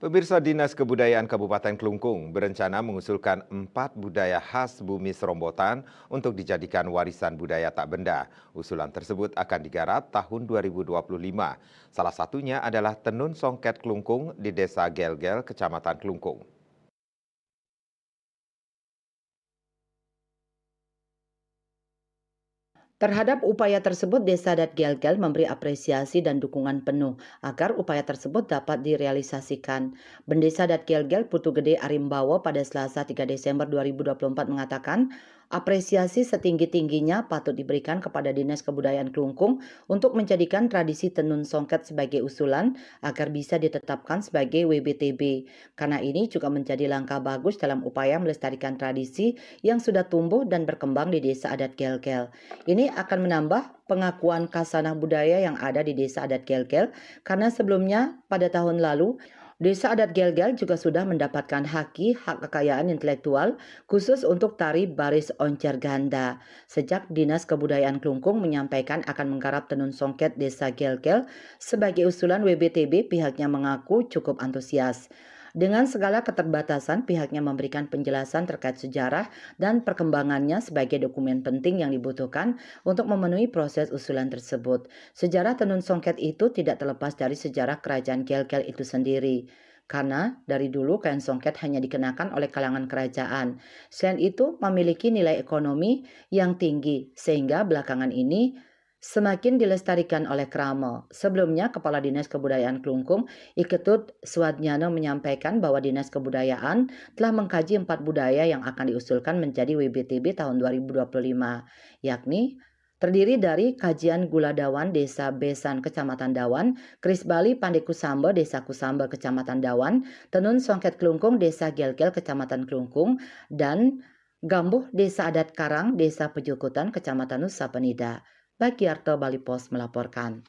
Pemirsa Dinas Kebudayaan Kabupaten Klungkung berencana mengusulkan 4 budaya khas bumi Serombotan untuk dijadikan warisan budaya tak benda. Usulan tersebut akan digarap tahun 2025. Salah satunya adalah Tenun Songket Klungkung di Desa Gelgel, Kecamatan Klungkung. Terhadap upaya tersebut, Desa Adat Gelgel memberi apresiasi dan dukungan penuh agar upaya tersebut dapat direalisasikan. Bendesa Adat Gelgel Putu Gede Arimbawo pada Selasa 3 Desember 2024 mengatakan, apresiasi setinggi-tingginya patut diberikan kepada Dinas Kebudayaan Klungkung untuk menjadikan tradisi tenun songket sebagai usulan agar bisa ditetapkan sebagai WBTB. Karena ini juga menjadi langkah bagus dalam upaya melestarikan tradisi yang sudah tumbuh dan berkembang di Desa Adat Gelgel. Ini akan menambah pengakuan khasanah budaya yang ada di Desa Adat Gelgel karena sebelumnya pada tahun lalu Desa Adat Gelgel juga sudah mendapatkan hak kekayaan intelektual khusus untuk tari baris oncer ganda. Sejak Dinas Kebudayaan Klungkung menyampaikan akan menggarap tenun songket Desa Gelgel sebagai usulan WBTB, pihaknya mengaku cukup antusias. Dengan segala keterbatasan, pihaknya memberikan penjelasan terkait sejarah dan perkembangannya sebagai dokumen penting yang dibutuhkan untuk memenuhi proses usulan tersebut. Sejarah tenun songket itu tidak terlepas dari sejarah kerajaan Gelgel itu sendiri. Karena dari dulu kain songket hanya dikenakan oleh kalangan kerajaan. Selain itu memiliki nilai ekonomi yang tinggi sehingga belakangan ini semakin dilestarikan oleh Kramo. Sebelumnya, Kepala Dinas Kebudayaan Klungkung, Iketut Suadnyano menyampaikan bahwa Dinas Kebudayaan telah mengkaji 4 budaya yang akan diusulkan menjadi WBTB tahun 2025, yakni terdiri dari kajian Gula Dawan Desa Besan Kecamatan Dawan, Kris Bali Pandai Kusamba Desa Kusamba Kecamatan Dawan, Tenun Songket Klungkung Desa Gelgel Kecamatan Klungkung, dan Gambuh Desa Adat Karang Desa Pejokotan Kecamatan Nusa Penida. Bagiarto Bali Pos melaporkan.